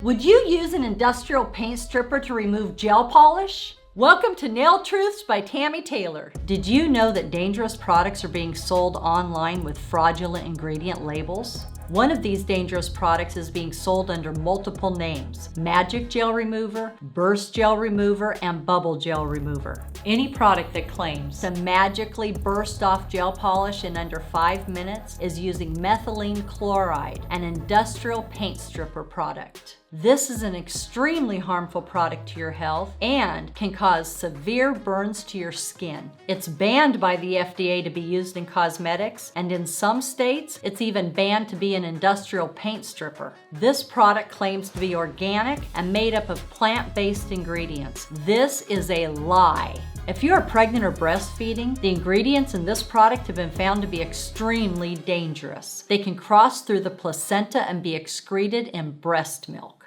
Would you use an industrial paint stripper to remove gel polish? Welcome to Nail Truths by Tammy Taylor. Did you know that dangerous products are being sold online with fraudulent ingredient labels? One of these dangerous products is being sold under multiple names: Magic Gel Remover, Burst Gel Remover, and Bubble Gel Remover. Any product that claims to magically burst off gel polish in under 5 minutes is using methylene chloride, an industrial paint stripper product. This is an extremely harmful product to your health and can cause severe burns to your skin. It's banned by the FDA to be used in cosmetics, and in some states, it's even banned to be an industrial paint stripper. This product claims to be organic and made up of plant-based ingredients. This is a lie. If you are pregnant or breastfeeding, the ingredients in this product have been found to be extremely dangerous. They can cross through the placenta and be excreted in breast milk.